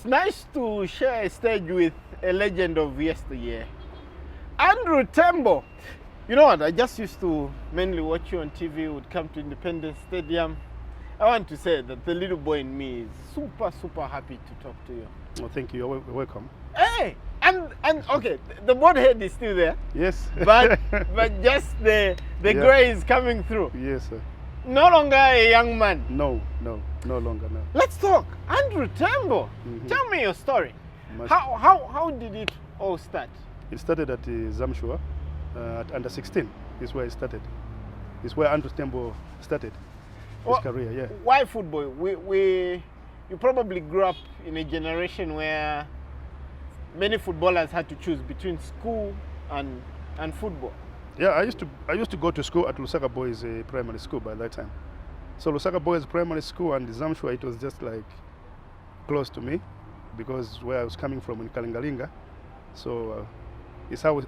nice to share a stage with a legend of yesteryear. Andrew Tembo. You know what, I just used to mainly watch you on TV, would come to Independence Stadium. I want to say that the little boy in me is super happy to talk to you. Well, thank you. You're welcome. Hey, and okay, the board head is still there. Yes. But just the gray is coming through. Yes, sir. No longer a young man. No longer, no. Let's talk. Andrew Tembo, tell me your story. How did it all start? It started at Zamshua, at under 16. Is where it started. It's where Andrew Tembo started his career. Yeah. Why football? You probably grew up in a generation where many footballers had to choose between school and football. Yeah, I used to go to school at Lusaka Boys Primary School by that time. So Lusaka Boys Primary School and Zamshua, it was just like close to me because where I was coming from in Kalingalinga. So it's how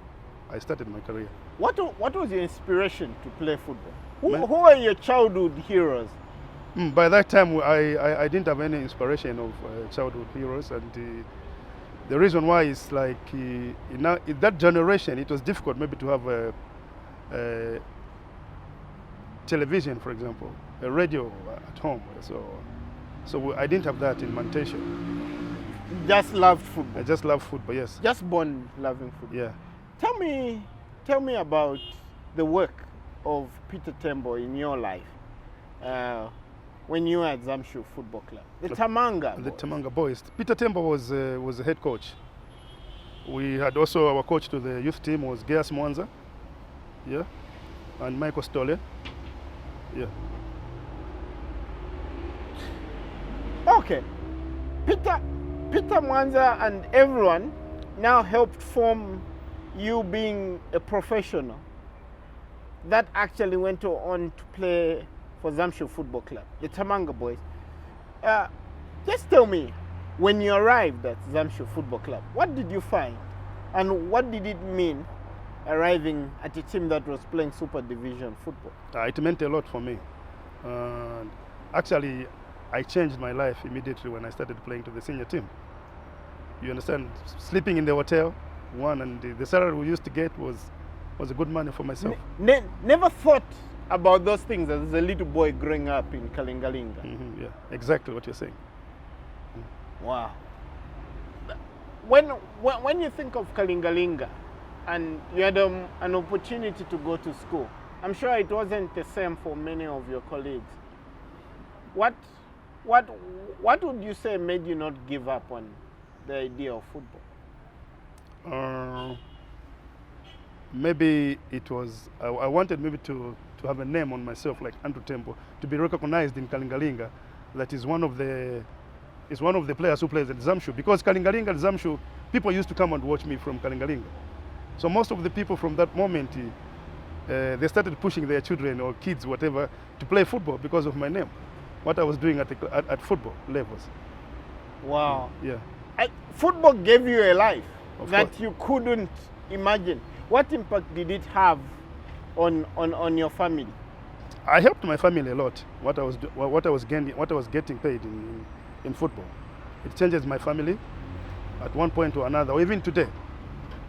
I started my career. What was your inspiration to play football? Who are your childhood heroes? By that time, I didn't have any inspiration of childhood heroes, and the reason why is like in that generation, it was difficult maybe to have a television, for example, a radio at home. So I didn't have that in Mantation. Just loved football. I just loved football. Yes. Just born loving football. Yeah. Tell me about the work of Peter Tembo in your life when you were at Zamshu Football Club, the Tamanga Boys. The Tamanga Boys. Peter Tembo was the head coach. We had also our coach to the youth team was Geas Mwanza, yeah, and Michael Stolle, yeah. Okay, Peter Mwanza and everyone now helped form you being a professional that actually went on to play for Zamshu Football Club, the Tamanga Boys. Just tell me, when you arrived at Zamshu Football Club, what did you find? And what did it mean arriving at a team that was playing Super Division football? It meant a lot for me. Actually, I changed my life immediately when I started playing to the senior team. You understand? Sleeping in the hotel, and the salary we used to get was a good money for myself. Never thought about those things as a little boy growing up in Kalingalinga. Yeah, exactly what you're saying. Wow. When you think of Kalingalinga and you had an opportunity to go to school, I'm sure it wasn't the same for many of your colleagues. What would you say made you not give up on the idea of football? Maybe it was, I wanted maybe to have a name on myself like Andrew Tembo, to be recognized in Kalingalinga. That is one of the players who plays at Zamshu, because Kalingalinga and Zamshu, people used to come and watch me from Kalingalinga. So most of the people from that moment, they started pushing their children or kids, whatever, to play football because of my name, what I was doing at football levels. Wow. Yeah. Football gave you a life that course. You couldn't imagine. What impact did it have on your family? I helped my family a lot. What I was getting paid in football, it changes my family at one point or another. Or even today,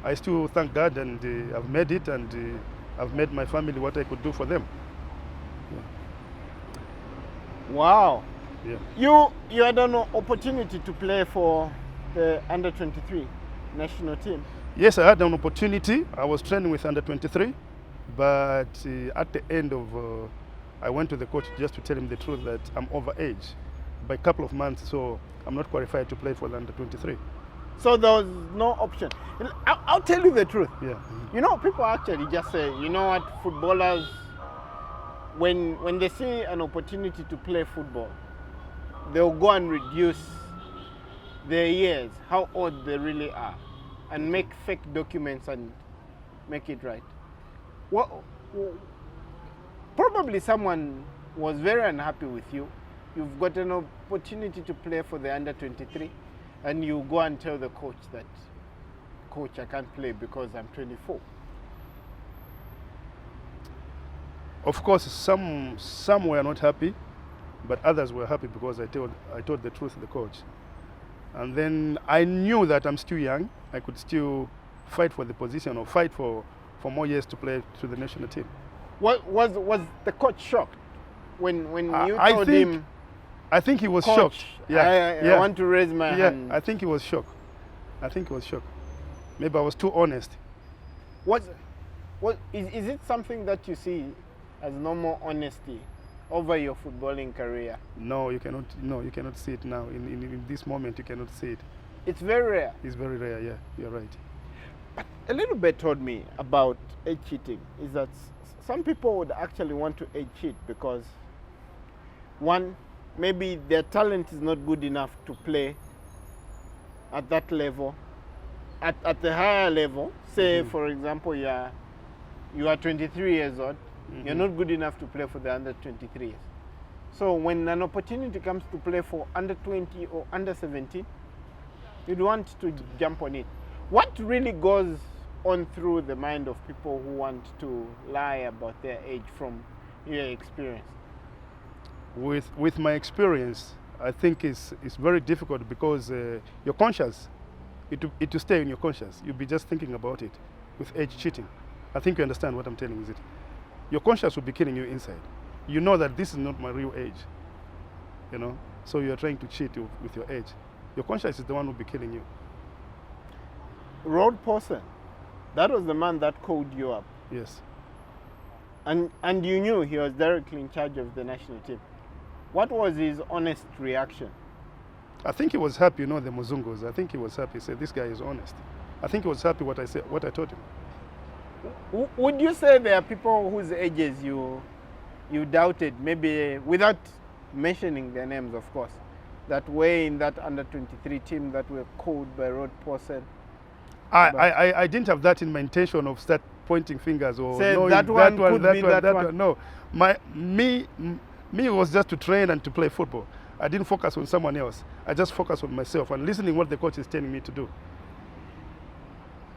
I still thank God, and I've made it, and I've made my family what I could do for them. Yeah. Wow. Yeah. You had an opportunity to play for the under-23 national team. Yes, I had an opportunity. I was training with under-23, but at the end of, I went to the coach just to tell him the truth that I'm over age by a couple of months, so I'm not qualified to play for the under-23. So there was no option. I'll tell you the truth. Yeah. You know, people actually just say, you know what, footballers, when they see an opportunity to play football, they'll go and reduce their years, how old they really are, and make fake documents and make it right. Well, probably someone was very unhappy with you. You've got an opportunity to play for the under-23, and you go and tell the coach that, coach, I can't play because I'm 24. Of course, some were not happy, but others were happy because I told the truth to the coach. And then I knew that I'm still young. I could still fight for the position or fight for more years to play to the national team. What was the coach shocked when you I told think- him, I think he was Coach, shocked. I want to raise my hand? I think he was shocked. I think he was shocked. Maybe I was too honest. What is it something that you see as normal honesty over your footballing career? No, you cannot. No, you cannot see it now. In this moment, you cannot see it. It's very rare. It's very rare. Yeah, you're right. But a little bit told me about age cheating is that some people would actually want to age cheat because one, maybe their talent is not good enough to play at that level, at the higher level. Say, for example, you are 23 years old, you're not good enough to play for the under 23s. So when an opportunity comes to play for under 20 or under 17, you'd want to jump on it. What really goes on through the mind of people who want to lie about their age from your experience? With my experience, I think it's very difficult because your conscience, it will stay in your conscience. You'll be just thinking about it with age cheating. I think you understand what I'm telling you, is it? Your conscience will be killing you inside. You know that this is not my real age, you know? So you're trying to cheat with your age. Your conscience is the one who will be killing you. Rod Paulson, that was the man that called you up. Yes. And you knew he was directly in charge of the national team. What was his honest reaction? I think he was happy, you know, the Muzungos. I think he was happy. He said, this guy is honest. I think he was happy what I told him. Would you say there are people whose ages you doubted, maybe without mentioning their names, of course, that were in that under 23 team that were called by Rod Paulson? I didn't have that in my intention of start pointing fingers or say knowing that one could be that one. No, me was just to train and to play football. I didn't focus on someone else. I just focused on myself and listening what the coach is telling me to do.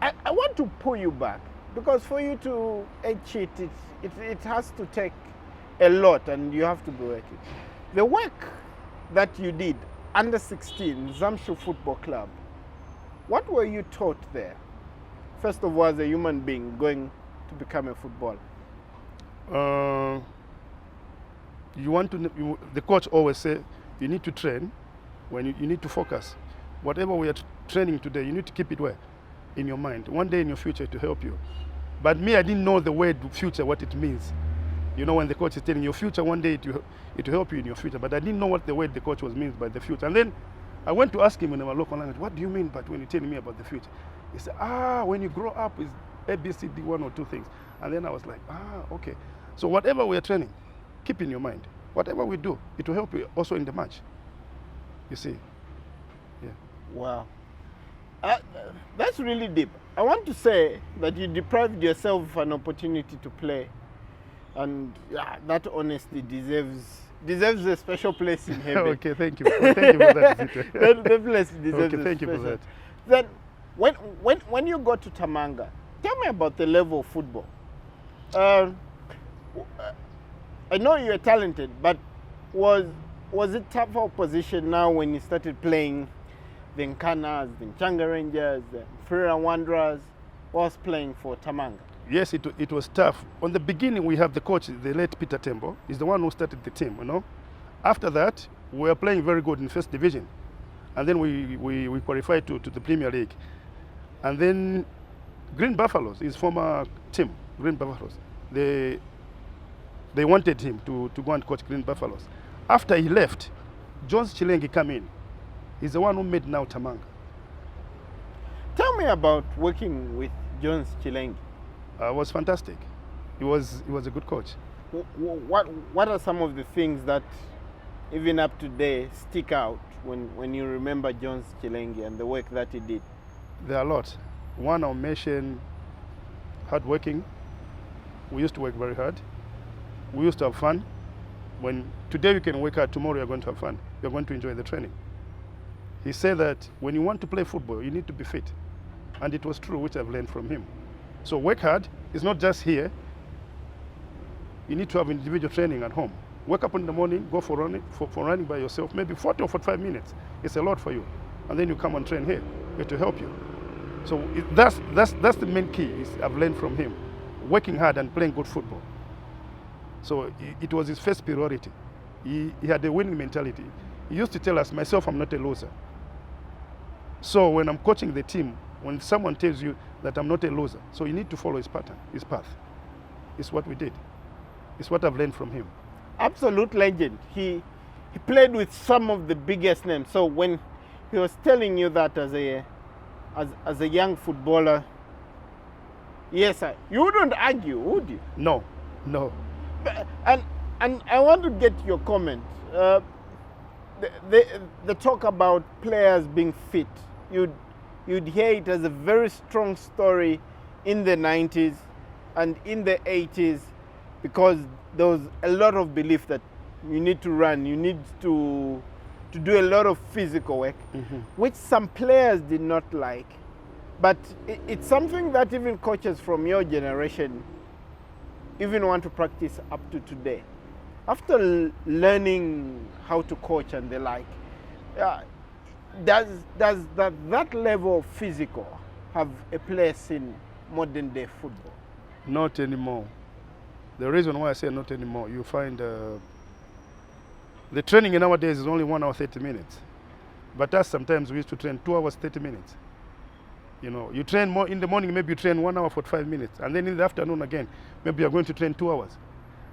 I want to pull you back because for you to cheat, it has to take a lot and you have to do it. The work that you did under 16 Zamshu Football Club, what were you taught there? First of all, as a human being going to become a footballer. The coach always say, you need to train when you need to focus. Whatever we are training today, you need to keep it where? In your mind. One day in your future to help you. But me, I didn't know the word future, what it means. You know, when the coach is telling you future, one day it will help you in your future. But I didn't know what the word the coach was means by the future. And then I went to ask him in our local language, what do you mean by when you're telling me about the future? He said, when you grow up is A, B, C, D, one or two things. And then I was like, okay. So whatever we are training, keep in your mind. Whatever we do, it will help you also in the match. You see? Yeah. Wow. That's really deep. I want to say that you deprived yourself of an opportunity to play. And that honesty deserves a special place in heaven. Okay, thank you. Thank you for that. That place deserves okay, thank you for special. that. Then, when you got to Tamanga, tell me about the level of football. I know you're talented, but was it tougher opposition now when you started playing the Nkanas, the Nchanga Rangers, the Frera Wanderers, was playing for Tamanga? Yes, it was tough. On the beginning, we have the coach, the late Peter Tembo. He's the one who started the team, you know. After that, we were playing very good in first division. And then we qualified to the Premier League. And then Green Buffaloes, his former team, Green Buffaloes, they wanted him to go and coach Green Buffaloes. After he left, Jones Chilengi came in. He's the one who made now Tamanga. Tell me about working with Jones Chilengi. It was fantastic. He was a good coach. What are some of the things that, even up to today, stick out when you remember Jones Chilengi and the work that he did? There are a lot. One, I'll mention hardworking. We used to work very hard. We used to have fun. Today you can work hard, tomorrow you're going to have fun. You're going to enjoy the training. He said that when you want to play football, you need to be fit. And it was true, which I've learned from him. So work hard. It's not just here. You need to have individual training at home. Wake up in the morning, go for running by yourself, maybe 40 or 45 minutes. It's a lot for you. and then you come and train here to help you. So that's the main key is I've learned from him, working hard and playing good football. So it was his first priority. He had a winning mentality. He used to tell us, myself, I'm not a loser. So when I'm coaching the team, when someone tells you that I'm not a loser, so you need to follow his pattern, his path. It's what we did. It's what I've learned from him. Absolute legend. He played with some of the biggest names. So when he was telling you that as a young footballer, yes, sir, you wouldn't argue, would you? No. And I want to get your comment. The talk about players being fit, you'd hear it as a very strong story in the 90s and in the 80s, because there was a lot of belief that you need to run, you need to do a lot of physical work, which some players did not like. But it's something that even coaches from your generation even want to practice up to today. After learning how to coach and the like, does that level of physical have a place in modern day football? Not anymore. The reason why I say not anymore, you find the training nowadays is only 1 hour 30 minutes. But us sometimes we used to train 2 hours 30 minutes. You know, you train more in the morning, maybe you train 1 hour 45 minutes, and then in the afternoon again, maybe you're going to train 2 hours.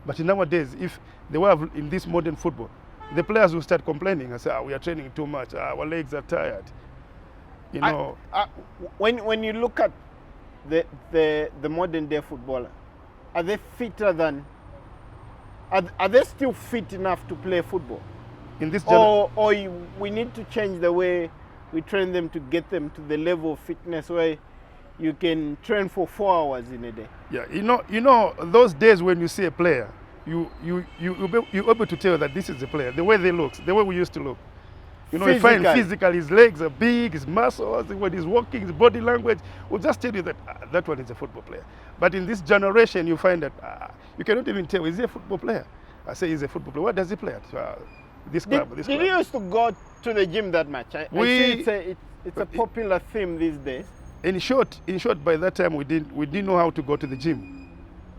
But nowadays, if they were in this modern football, the players will start complaining and say, we are training too much, our legs are tired. You know. When you look at the modern day footballer, are they fitter than? Are they still fit enough to play football? In this we need to change the way we train them to get them to the level of fitness where you can train for 4 hours in a day. Yeah, you know those days when you see a player, you're able to tell that this is a player. The way they look, the way we used to look. You know, you find physically his legs are big, his muscles, when he's walking, his body language will just tell you that that one is a football player. But in this generation, you find that you cannot even tell, is he a football player? I say he's a football player. What does he play at? This club, this club. Did you used to go to the gym that much? I see it's a popular theme these days. In short, by that time we didn't know how to go to the gym.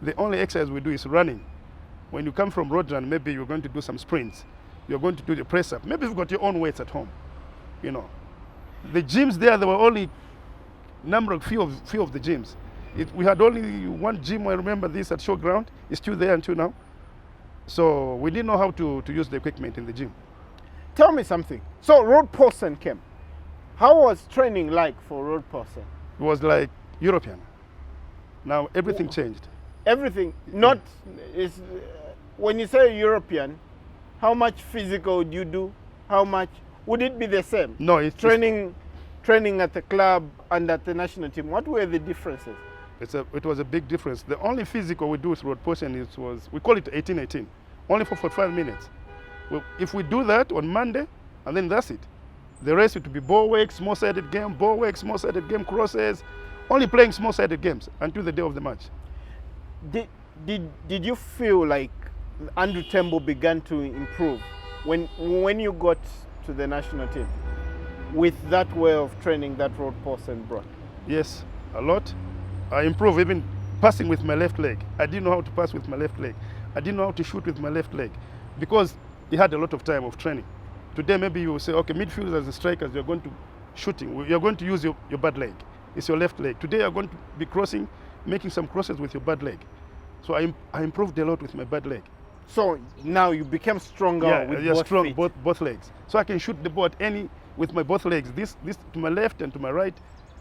The only exercise we do is running. When you come from road run, maybe you're going to do some sprints. You're going to do the press up. Maybe you've got your own weights at home. You know, the gyms there were only few of the gyms. We had only one gym. I remember this at Showground. It's still there until now. So we didn't know how to use the equipment in the gym. Tell me something. So Rod Paulsen came. How was training like for Rod Paulsen? It was like European. Now everything changed. Everything, not is when you say European, how much physical would you do? How much would it be the same? No, it's training at the club and at the national team. What were the differences? It was a big difference. The only physical we do with Rod Paulsen was, we call it 18-18, only for 45 minutes. If we do that on Monday, and then that's it. The rest would be ball work, small-sided game, ball work, small-sided game, crosses, only playing small-sided games until the day of the match. Did you feel like Andrew Tembo began to improve when you got to the national team with that way of training that Rod Paulsen brought? Yes, a lot. I improved even passing with my left leg. I didn't know how to pass with my left leg. I didn't know how to shoot with my left leg because he had a lot of time of training. Today maybe you will say, okay, midfielders and strikers, you're going to shooting. You're going to use your bad leg. It's your left leg. Today you're going to be crossing, making some crosses with your bad leg. So I improved a lot with my bad leg. So now you became stronger with both strong, feet. both legs. So I can shoot the ball at with my both legs. This to my left and to my right,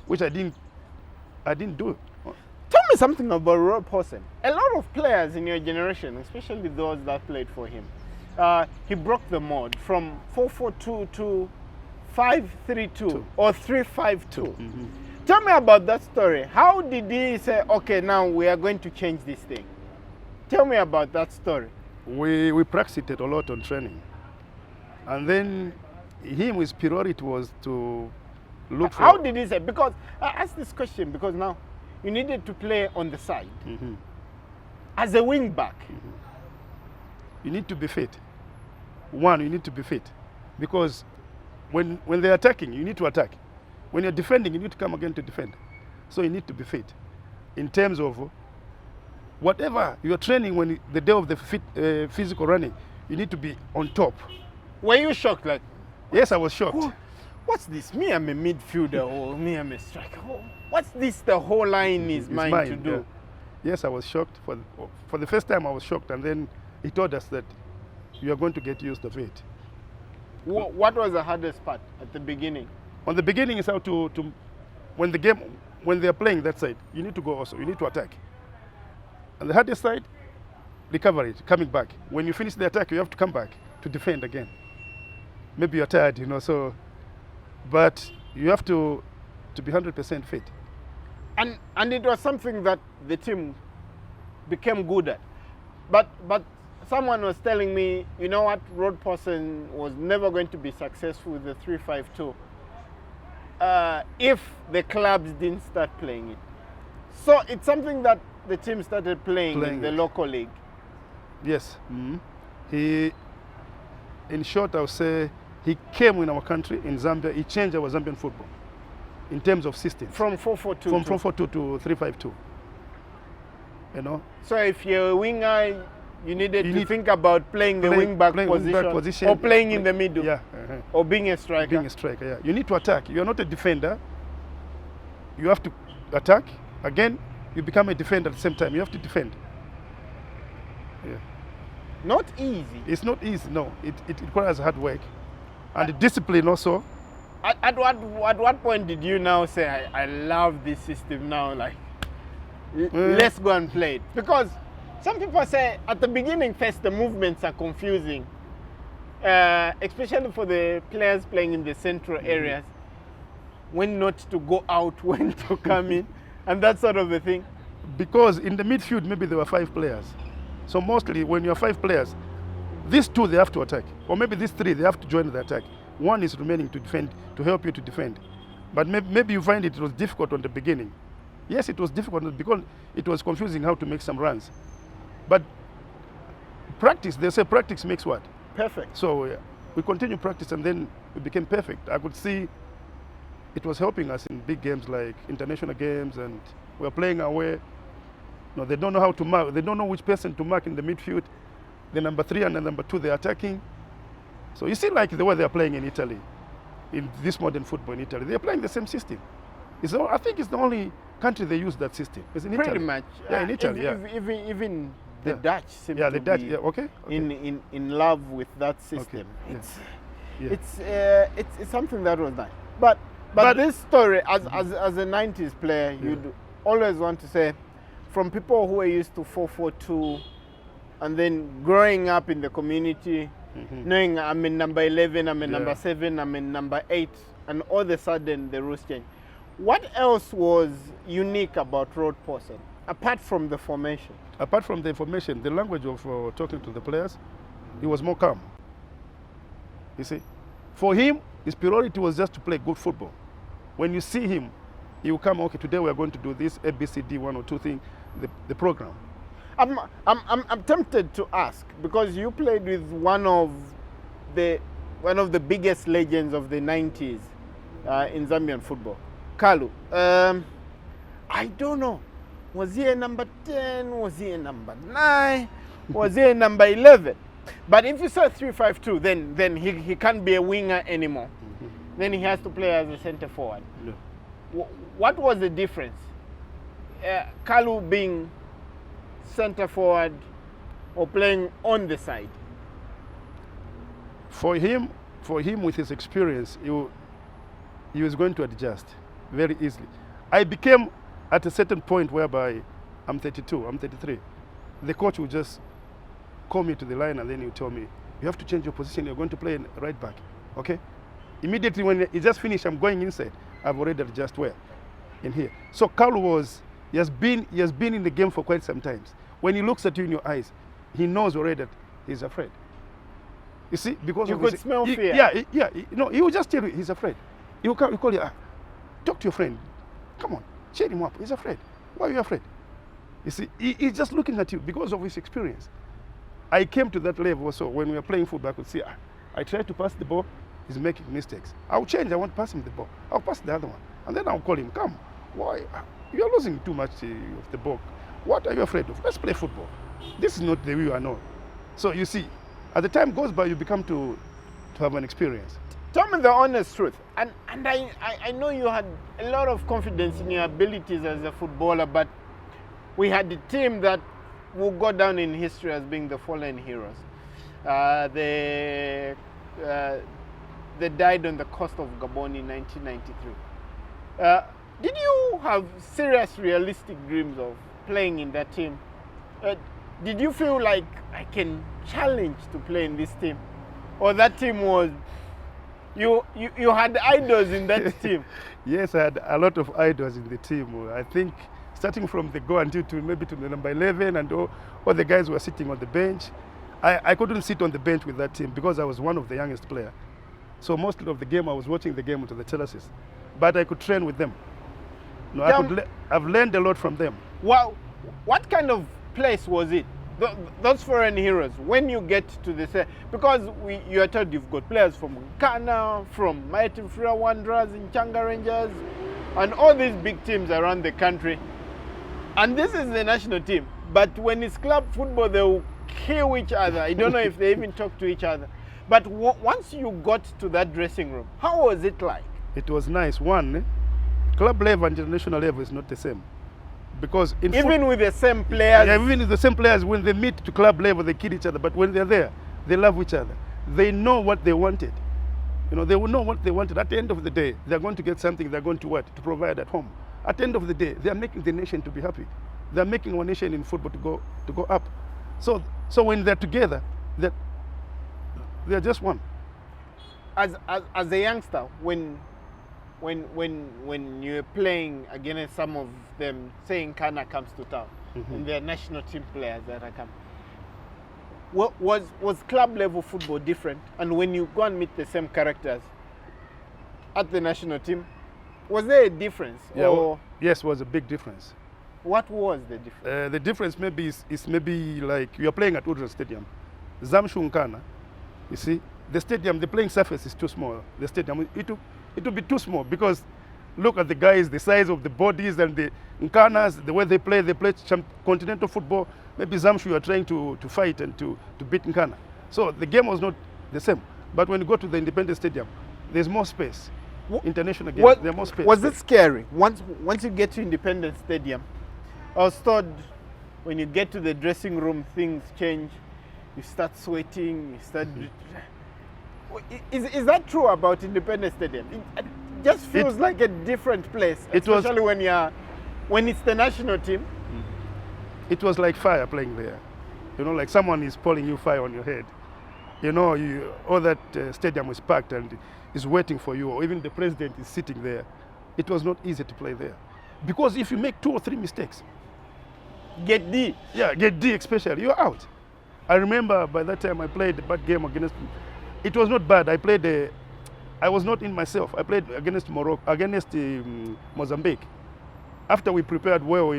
which I didn't do. Tell me something about Rod Paulsen. A lot of players in your generation, especially those that played for him, he broke the mold from 4-4-2 to 5-3-2 or 3-5-2. Tell me about that story. How did he say, okay, now we are going to change this thing? Tell me about that story. We practiced it a lot on training. And then his priority was to look for... How did he say? Because I asked this question because now you needed to play on the side. As a wing back. You need to be fit. One, you need to be fit. Because when they're attacking, you need to attack. When you're defending, you need to come again to defend. So you need to be fit. In terms of whatever you're training, when the day of the physical running, you need to be on top. Were you shocked? Like, yes, I was shocked. What's this? Me, I'm a midfielder, or me, I'm a striker. What's this the whole line is mine to do? Yeah. Yes, I was shocked. For the first time, I was shocked. And then he told us that you are going to get used to it. What was the hardest part at the beginning? On the beginning is how to when they're playing that side, you need to go also. You need to attack. On the hardest side, recovery, coming back. When you finish the attack, you have to come back to defend again. Maybe you're tired, so, but you have to be 100% fit. And it was something that the team became good at. But someone was telling me, you know what, Rod Paulson was never going to be successful with the 3-5-2 if the clubs didn't start playing it. So it's something that the team started playing in the local league. Yes. Mm-hmm. In short, I would say, he came in our country, in Zambia, he changed our Zambian football in terms of system. From 4-4-2? From 4-4-2 to 3-5-2. So if you're a winger, you need to think about playing the wing-back position, or playing in the middle, yeah, or being a striker. Being a striker, yeah. You need to attack. You're not a defender. You have to attack. Again, you become a defender at the same time. You have to defend. Yeah. Not easy. It's not easy, no. It requires hard work. And discipline also. At what point did you now say, I love this system now, like, let's go and play it? Because some people say at the beginning first the movements are confusing, especially for the players playing in the central areas, when not to go out, when to come in, and that sort of a thing. Because in the midfield, maybe there were 5 players. So mostly when you're 5 players, these 2 they have to attack, or maybe these 3 they have to join the attack. 1 is remaining to defend, to help you to defend. But maybe you find it was difficult on the beginning. Yes, it was difficult because it was confusing how to make some runs. But practice, they say practice makes what? Perfect. So we continue practice and then we became perfect. I could see it was helping us in big games like international games, and we were playing away. They don't know how to mark. They don't know which person to mark in the midfield. The number 3 and the number 2, they're attacking. So you see, like the way they're playing in Italy, in this modern football in Italy, they're playing the same system. I think it's the only country they use that system. It's in Italy. Pretty much. Yeah, in Italy, Even the Dutch seem to be okay. in love with that system. Okay. It's something that was nice. But this story, as a 90s player, you'd always want to say, from people who are used to 4-4-2, and then growing up in the community, knowing I'm in number 11, I'm in number 7, I'm in number 8, and all of a sudden the rules change. What else was unique about Rod Paulson, apart from the formation? Apart from the formation, the language of talking to the players, he was more calm. You see, for him, his priority was just to play good football. When you see him, he will come, okay, today we are going to do this ABCD 1 or 2 thing, the program. I'm tempted to ask, because you played with one of the biggest legends of the 90s in Zambian football, Kalu. I don't know, was he a number 10? Was he a number 9? Was he a number 11? But if you say 3-5-2, then he can't be a winger anymore. Then he has to play as a centre forward. Yeah. What was the difference? Kalu being centre forward or playing on the side? For him with his experience, he was going to adjust very easily. I became at a certain point whereby I'm 32, I'm 33. The coach would just call me to the line and then he would tell me, you have to change your position, you're going to play right back, okay? Immediately when he just finished, I'm going inside, I've already adjusted where? In here. So Carl he has been in the game for quite some time. When he looks at you in your eyes, he knows already that he's afraid. You see, because you could smell fear. Yeah. He will just tell you he's afraid. He will call you, talk to your friend. Come on, cheer him up. He's afraid. Why are you afraid? You see, he's just looking at you because of his experience. I came to that level also when we were playing football. I could see, I tried to pass the ball. he's making mistakes. I'll change. I won't pass him the ball. I'll pass the other one. And then I'll call him, come, why? You're losing too much of the ball. What are you afraid of? Let's play football. This is not the way you are known. So you see, as the time goes by, you become to have an experience. Tell me the honest truth. And I know you had a lot of confidence in your abilities as a footballer, but we had a team that will go down in history as being the fallen heroes. They died on the coast of Gabon in 1993. Did you have serious, realistic dreams of playing in that team? Did you feel like I can challenge to play in this team? Or that team was, you had idols in that team? Yes, I had a lot of idols in the team. I think starting from the goal until maybe to the number 11 and all the guys were sitting on the bench. I couldn't sit on the bench with that team because I was one of the youngest players. So most of the game I was watching the game to the terraces. But I could train with them. No, I've learned a lot from them. Wow. What kind of place was it? Those foreign heroes, when you get to the... Because you are told you've got players from Ghana, from Mighty Frere Wanderers, in Changa Rangers, and all these big teams around the country. And this is the national team. But when it's club football, they will kill each other. I don't know if they even talk to each other. But once you got to that dressing room, how was it like? It was nice. One, club level and international level is not the same. Because even with the same players? Yeah, even with the same players, when they meet to club level, they kill each other. But when they're there, they love each other. They know what they wanted. You know, they will know what they wanted. At the end of the day, they're going to get something they're going to what? To provide at home. At the end of the day, they're making the nation to be happy. They're making our nation in football to go up. So when they're together, they're just one. As a youngster, when you're playing against some of them, saying Ghana comes to town, and they're national team players that are coming, was club level football different? And when you go and meet the same characters at the national team, was there a difference? Yeah, or yes, it was a big difference. What was the difference? The difference maybe is maybe like you are playing at Udra Stadium, Zamshu Ghana. You see, the stadium, the playing surface is too small. The stadium, it will be too small because look at the guys, the size of the bodies and the Nkanas, the way they play continental football. Maybe Zamshu you are trying to fight and to beat Nkana. So the game was not the same. But when you go to the independent stadium, there's more space. International games, there's more space. Was it scary? Once you get to Independence Stadium, I was told when you get to the dressing room, things change. You start sweating, you start... Is that true about Independence Stadium? It just feels like a different place, especially when it's the national team. It was like fire playing there. You know, like someone is pouring you fire on your head. You know, all that stadium is packed and is waiting for you, or even the president is sitting there. It was not easy to play there. Because if you make 2 or 3 mistakes, get D. Yeah, get D especially, you're out. I remember by that time I played a bad game against, it was not bad. I was not in myself. I played against Mozambique. After we prepared well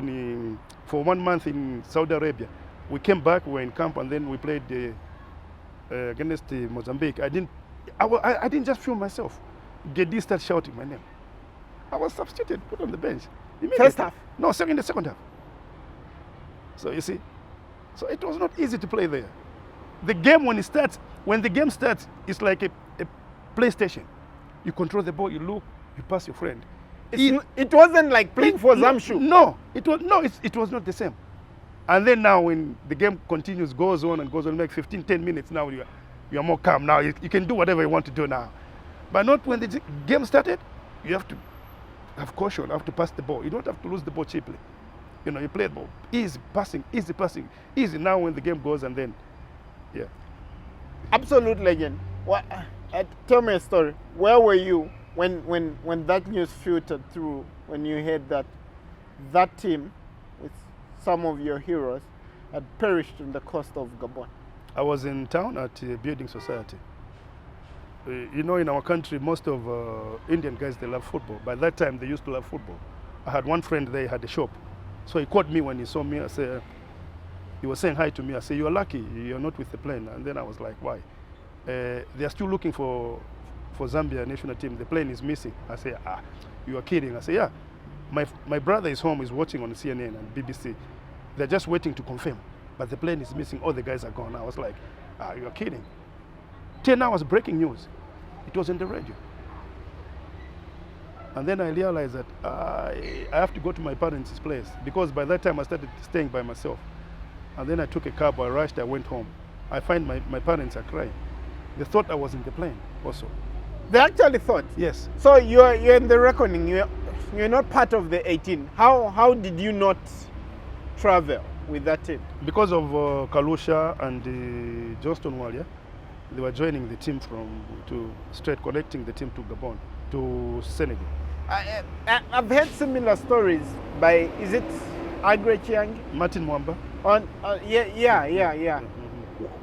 for 1 month in Saudi Arabia, we came back, we were in camp, and then we played against Mozambique. I didn't just feel myself. Gedi started shouting my name. I was substituted, put on the bench. First half? No, in the second half. So you see, so it was not easy to play there. The game when the game starts, it's like a PlayStation. You control the ball, you look, you pass your friend. It wasn't like playing for Zamshu. No, it was not the same. And then now when the game continues, goes on, like 15, 10 minutes, now you are more calm. Now you can do whatever you want to do now. But not when the game started. You have to have caution, you have to pass the ball. You don't have to lose the ball cheaply. You know, you play the ball. Easy passing. Easy now when the game goes, and then, yeah. Absolute legend. Tell me a story. Where were you when that news filtered through, when you heard that team with some of your heroes had perished on the coast of Gabon? I was in town at Building Society. You know, in our country, most of Indian guys, they love football. By that time, they used to love football. I had one friend there, had a shop. So he called me when he saw me. He was saying hi to me. I said, "You're lucky, you're not with the plane." And then I was like, "Why?" They are still looking for for Zambia national team, the plane is missing. I say, you are kidding. I say, yeah. My brother is home, he's watching on CNN and BBC. They're just waiting to confirm. But the plane is missing, all the guys are gone. I was like, you are kidding. 10 hours breaking news. It was on the radio. And then I realized that I have to go to my parents' place, because by that time I started staying by myself. And then I took a cab, I rushed, I went home. I find my parents are crying. They thought I was in the plane also. They actually thought? Yes. So you're in the reckoning, you're not part of the 18. How did you not travel with that team? Because of Kalusha and Johnston Walia, they were joining the team connecting the team to Gabon, to Senegal. I've heard similar stories by, is it Agre Chiang? Martin Mwamba. Yeah.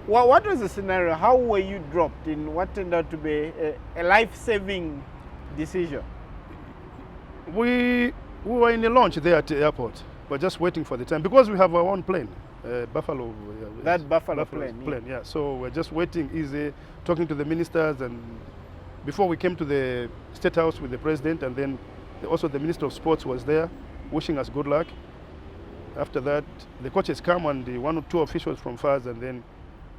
What was the scenario? How were you dropped in what turned out to be a life-saving decision? We were in a launch there at the airport. We're just waiting for the time, because we have our own plane, Buffalo. That Buffalo plane. Yeah. So we're just waiting, easy, talking to the ministers, and before we came to the State House with the president, and then also the Minister of Sports was there, wishing us good luck. After that, the coaches come, and one or two officials from FAS, and then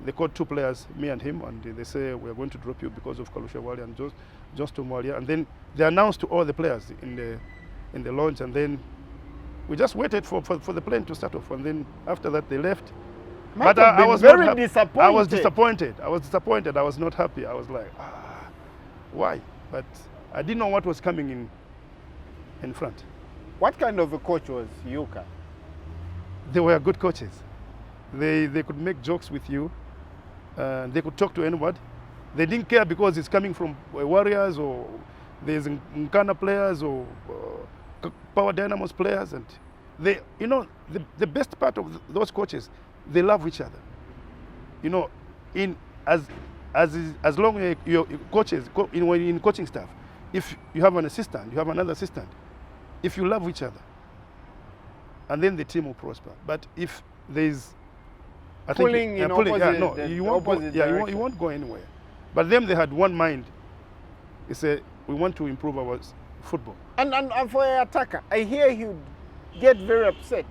they called 2 players, me and him, and they say, we are going to drop you because of Kalusha Walia and Johnston Walia. And then they announced to all the players in the launch, and then we just waited for the plane to start off, and then after that they left. But I was very disappointed. I was disappointed. I was not happy. I was like, why? But I didn't know what was coming in front. What kind of a coach was Yuka? They were good coaches. They could make jokes with you. They could talk to anybody. They didn't care because it's coming from Warriors, or there's Nkana players, or Power Dynamos players, and they, the best part of those coaches, they love each other. As long as your coaches in coaching staff, if you have an assistant, you have another assistant. If you love each other, and then the team will prosper. But if there's you won't go anywhere. But them, they had one mind. They said, we want to improve our football. And for an attacker, I hear he'd get very upset,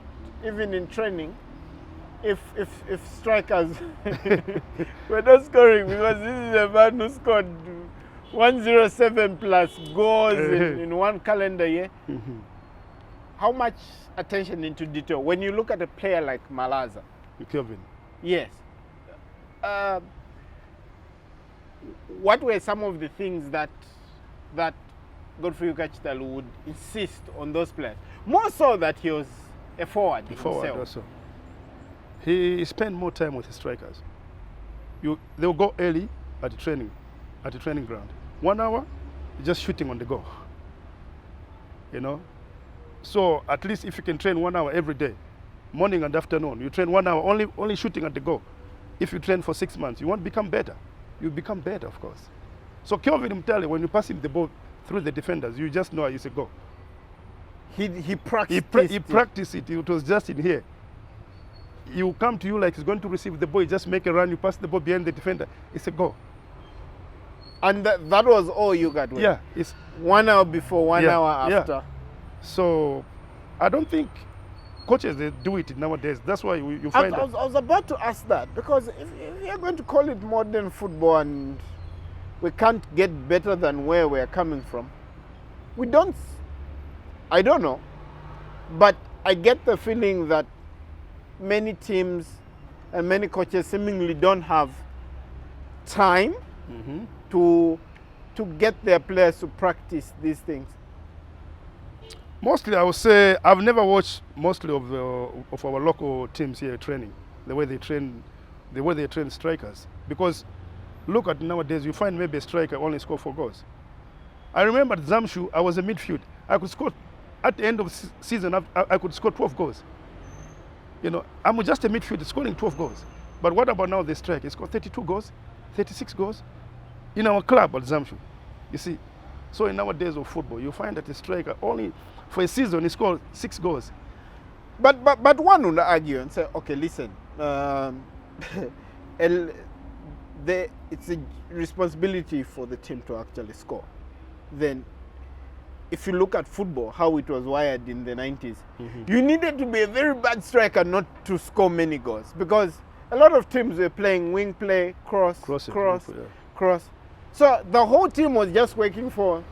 even in training, if strikers were not scoring, because this is a man who scored 107 plus goals in one calendar year. How much attention into detail when you look at a player like Malaza? Kelvin. Yes. What were some of the things that Godfrey Ukachitalu would insist on those players? More so that he was a forward himself. Also. He spent more time with the strikers. They'll go early at the training ground. 1 hour, just shooting on the go. So at least if you can train 1 hour every day, morning and afternoon, you train 1 hour only shooting at the go. If you train for 6 months, you won't become better. You become better, of course. So Kelvin Mtale, when you pass him the ball through the defenders, you just know it's a go. He practiced he practiced it. It was just in here. He will come to you like he's going to receive the ball. You just make a run. You pass the ball behind the defender. It's a go. And that was all you got with? Yeah. It's 1 hour before, 1 hour after. Yeah. So I don't think coaches, they do it nowadays. That's why you find I was about to ask that, because if you're going to call it modern football and we can't get better than where we're coming from, I don't know, but I get the feeling that many teams and many coaches seemingly don't have time to get their players to practice these things. Mostly, I would say I've never watched mostly of our local teams here training, the way they train strikers. Because look at nowadays, you find maybe a striker only score 4 goals. I remember at Zamshu, I was a midfield. I could score at the end of the season. I could score 12 goals. I'm just a midfielder scoring 12 goals. But what about now the striker? He scored 32 goals, 36 goals in our club at Zamshu. You see, so in nowadays of football, you find that a striker only for a season he scored 6 goals. But one would argue and say, okay, listen, it's a responsibility for the team to actually score. Then, if you look at football, how it was wired in the 90s, you needed to be a very bad striker not to score many goals, because a lot of teams were playing wing play, cross. So the whole team was just waiting for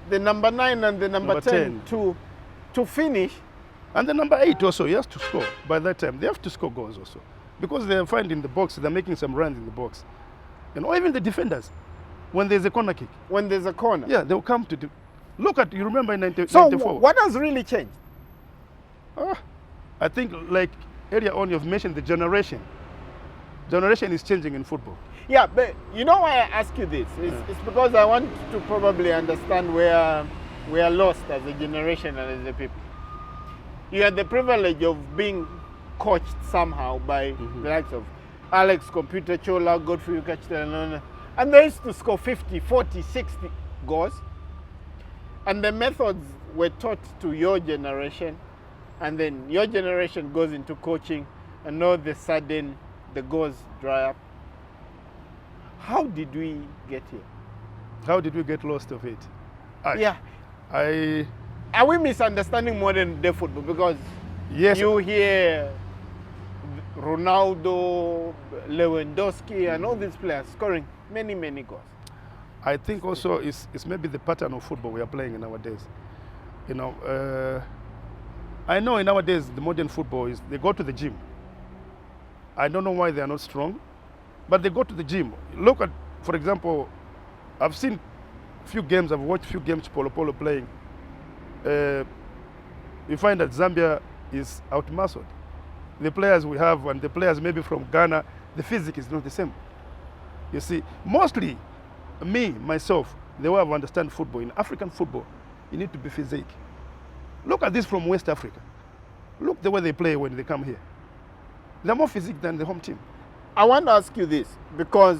the number 9 and the number 10 to finish. And the number 8 also, he has to score. By that time, they have to score goals also. Because they're finding the box, they're making some runs in the box. And or even the defenders, when there's a corner kick. When there's a corner. Yeah, they'll come to look at, you remember in 94. So what has really changed? I think, like earlier on, you've mentioned the generation. Generation is changing in football. Yeah, but you know why I ask you this? It's because I want to probably understand where we are lost as a generation and as a people. You had the privilege of being coached somehow by the likes of Alex, Computer, Chola, Godfrey Ukachita, and they used to score 50, 40, 60 goals. And the methods were taught to your generation, and then your generation goes into coaching, and all of a sudden the goals dry up. How did we get here? How did we get lost of it? Are we misunderstanding modern day football? Because you hear Ronaldo, Lewandowski, and all these players scoring many, many goals. I think also it's maybe the pattern of football we are playing nowadays. You know, I know in nowadays the modern football is they go to the gym. I don't know why they are not strong, but they go to the gym. Look at, for example, I've seen few games, I've watched few games Polo playing. You find that Zambia is outmuscled. The players we have and the players maybe from Ghana, the physique is not the same. You see, mostly myself, the way I understand football, in African football, you need to be physique. Look at this from West Africa. Look the way they play when they come here. They're more physique than the home team. I want to ask you this because,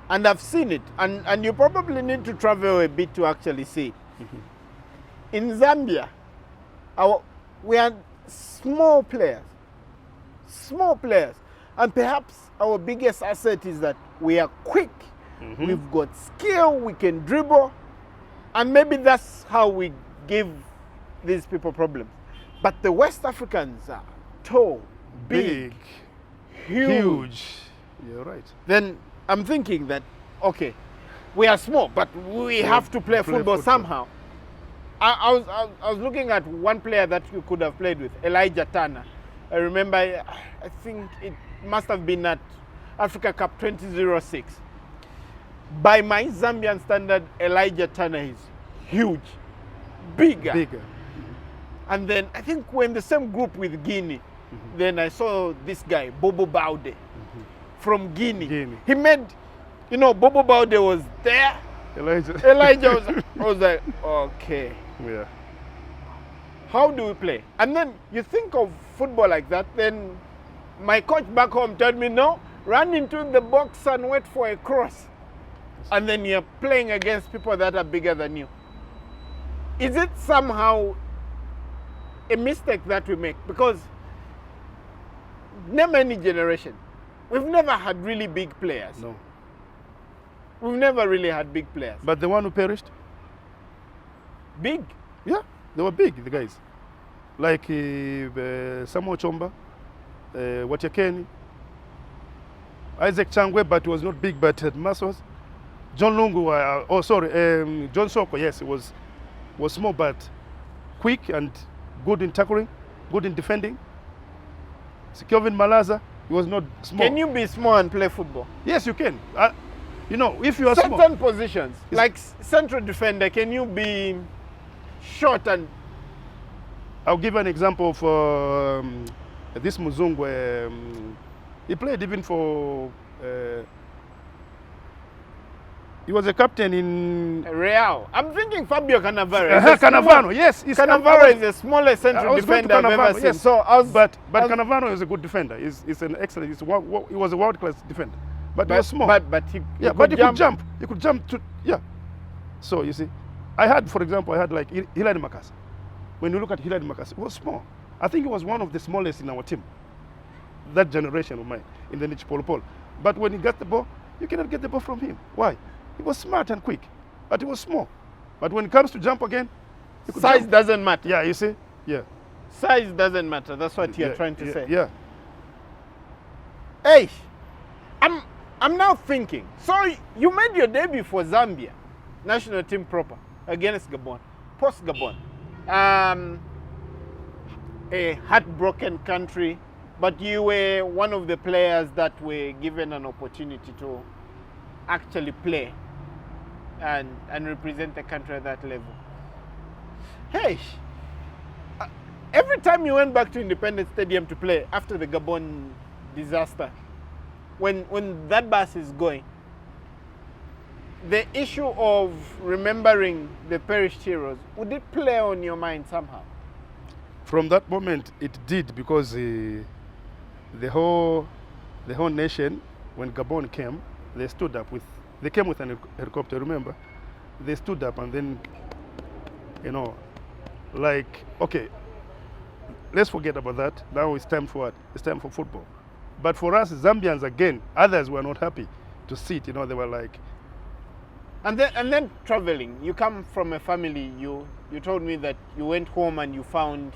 and I've seen it, and you probably need to travel a bit to actually see it. In Zambia, we are small players, and perhaps our biggest asset is that we are quick, we've got skill, we can dribble, and maybe that's how we give these people problems. But the West Africans are tall, big, huge. You're right. Then I'm thinking that, okay, we are small, but we have to play football somehow. I was looking at one player that you could have played with, Elijah Turner. I remember, I think it must have been at Africa Cup 2006. By my Zambian standard, Elijah Turner is huge, bigger. And then I think we're in the same group with Guinea. Then I saw this guy, Bobo Baude, from Guinea. He made, you know, Bobo Baude was there. Elijah was like, okay. Yeah. How do we play? And then you think of football like that, then my coach back home told me, no, run into the box and wait for a cross. And then you're playing against people that are bigger than you. Is it somehow a mistake that we make? Because name any generation, we've never had really big players. No. We've never really had big players. But the one who perished? Big? Yeah, they were big, the guys. Like Samuel Chomba, Watiakeni, Isaac Changwe, but he was not big, but had muscles. John Lungu, John Soko, yes, he was small, but quick and good in tackling, good in defending. So Kelvin Malaza, he was not small. Can you be small and play football? Yes, you can. You know, if you are certain small. Positions, like central defender, can you be short and... I'll give an example of this Muzungu. He played even for... he was a captain in... Real. I'm thinking Fabio Cannavaro. Cannavaro, yes. Cannavaro is the smallest central defender I've ever seen. Yes. So but Cannavaro is a good defender. He's an excellent... he was a world-class defender. But he was small. But he could jump. He could jump to... Yeah. So, you see, for example, I had like Hilary Makasa. When you look at Hilary Makasa, he was small. I think he was one of the smallest in our team. That generation of mine, in the Niche Polo. But when he got the ball, You cannot get the ball from him. Why? He was smart and quick, but he was small. But when it comes to jump again, he could Size jump. doesn't matter. Yeah, you see? Yeah. Size doesn't matter. That's what you're trying to say. Yeah. Hey, I'm now thinking. So you made your debut for Zambia, national team proper, against Gabon, post Gabon. A heartbroken country, but you were one of the players that were given an opportunity to actually play and represent the country at that level. Hey, every time you went back to Independence Stadium to play after the Gabon disaster, when that bus is going, the issue of remembering the perished heroes, would it play on your mind somehow? From that moment, it did, because the whole nation, when Gabon came, they stood up they came with an helicopter, remember? They stood up and then, like, okay, let's forget about that. Now it's time for what? It's time for football. But for us Zambians, again, others were not happy to see it. They were like. And then traveling. You come from a family. You told me that you went home and you found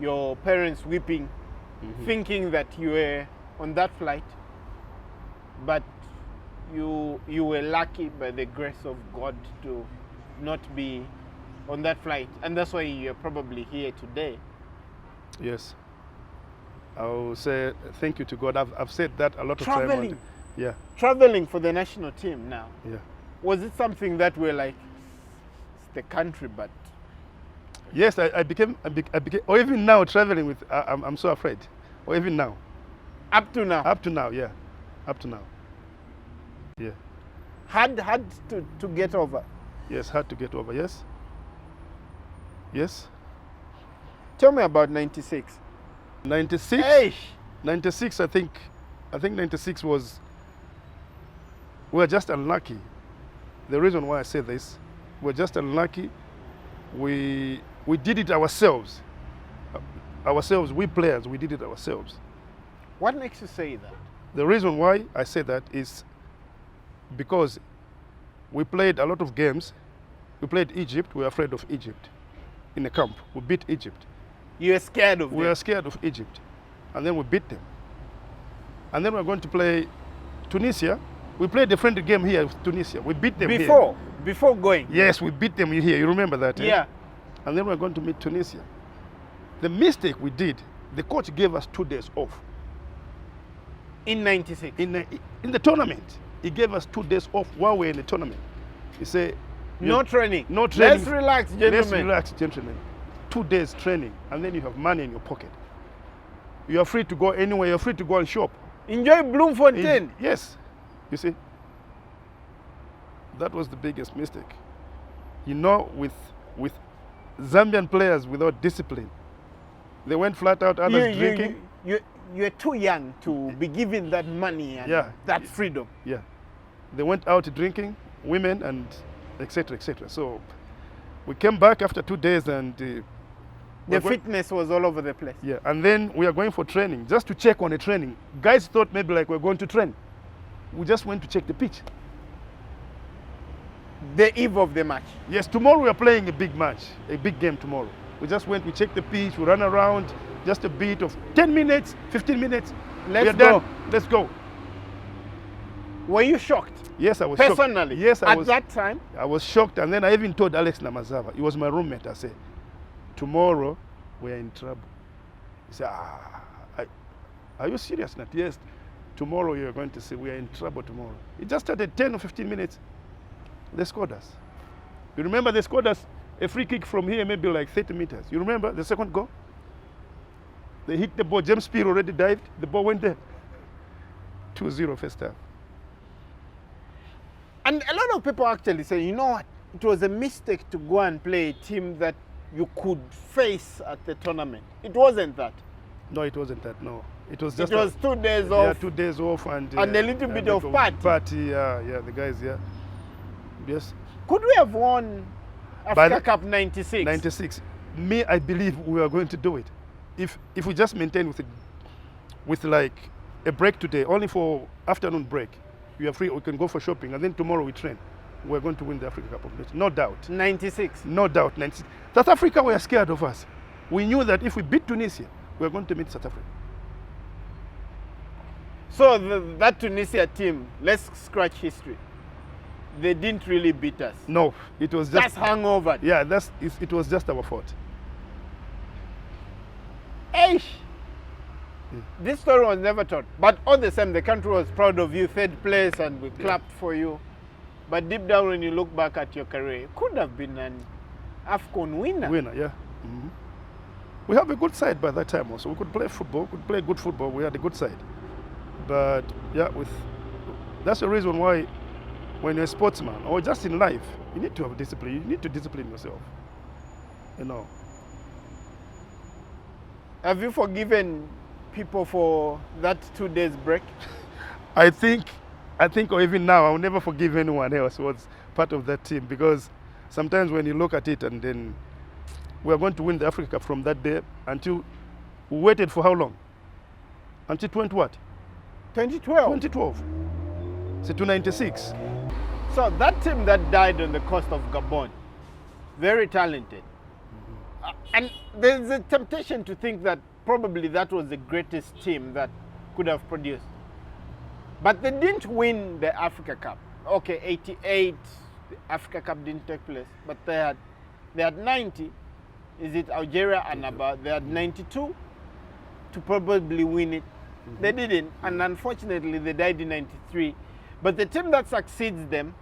your parents weeping, thinking that you were on that flight. But you were lucky by the grace of God to not be on that flight, and that's why you're probably here today. Yes. I'll say thank you to God. I've said that a lot of Traveling. times. Yeah. Traveling for the national team now. Yeah. Was it something that we're like, it's the country, but? Yes, I became, or even now traveling with, I'm so afraid. Or even now. Up to now? Up to now, yeah. Up to now. Yeah. Hard to get over? Yes, hard to get over, yes. Yes. Tell me about 96. 96? Hey! 96, I think 96 was, we were just unlucky. The reason why I say this, we're just unlucky. We did it ourselves. We players, we did it ourselves. What makes you say that? The reason why I say that is because we played a lot of games. We played Egypt, we were afraid of Egypt in the camp. We beat Egypt. You were scared of them? We were scared of Egypt. And then we beat them. And then we're going to play Tunisia. We played a friendly game here with Tunisia. We beat them here. Before going? Yes, we beat them here. You remember that? Yeah. And then we're going to meet Tunisia. The mistake we did, the coach gave us 2 days off. In 96? In the tournament. He gave us 2 days off while we're in the tournament. He said, no training. No training. Let's relax, gentlemen. Let's relax, gentlemen. 2 days training, and then you have money in your pocket. You are free to go anywhere. You're free to go and shop. Enjoy Bloemfontein. Yes. You see? That was the biggest mistake. With Zambian players without discipline, they went flat out, others drinking. You're too young to be given that money and that freedom. Yeah. They went out drinking, women, and etc., etc. So we came back after 2 days and the fitness was all over the place. Yeah, and then we are going for training, just to check on the training. Guys thought maybe like we're going to train. We just went to check the pitch. The eve of the match? Yes, tomorrow we are playing a big match, a big game tomorrow. We just went, we checked the pitch, we ran around, just a bit of 10 minutes, 15 minutes. Let's go. Let's go. Were you shocked? Yes, I was personally? Shocked. Yes, At that time? I was shocked, and then I even told Alex Namazava, he was my roommate, I said, tomorrow we are in trouble. He said, are you serious, Nat? Yes, tomorrow you're going to see we are in trouble tomorrow. It just started 10 or 15 minutes. They scored us. You remember they scored us a free kick from here, maybe like 30 meters. You remember the second goal? They hit the ball. James Spear already dived. The ball went there. 2-0 first half. And a lot of people actually say, you know what? It was a mistake to go and play a team that you could face at the tournament. It wasn't that. No, it wasn't that, no. It was just 2 days off. Yeah, 2 days off and a little bit of party. Party, yeah, the guys, yeah. Yes. Could we have won Africa Cup 96? 96. Me, I believe we are going to do it. If we just maintain with like a break today, only for afternoon break, you are free, we can go for shopping, and then tomorrow we train. We're going to win the Africa Cup of Nations, no doubt. 96. No doubt. 96. South Africa were scared of us. We knew that if we beat Tunisia, we were going to beat South Africa. So that Tunisia team, let's scratch history. They didn't really beat us. No, it was just hangover. Yeah, it was just our fault. Eish! This story was never told. But all the same, the country was proud of you, third place, and we clapped for you. But deep down, when you look back at your career, you could have been an AFCON winner. Winner, yeah. We have a good side by that time also. We could play football, could play good football. We had a good side. But yeah, that's the reason why when you're a sportsman or just in life, you need to have discipline. You need to discipline yourself. You know. Have you forgiven people for that 2 days break? I think, or even now, I'll never forgive anyone else who was part of that team, because sometimes when you look at it and then we are going to win the Africa Cup from that day until we waited for how long? Until 2012. 2012. So to 96. So that team that died on the coast of Gabon, very talented. And there's a temptation to think that probably that was the greatest team that could have produced. But they didn't win the Africa Cup. Okay, 88, the Africa Cup didn't take place, but they had 90. Is it Algeria and about? They had 92 to probably win it. They didn't, and unfortunately they died in 93. But the team that succeeds them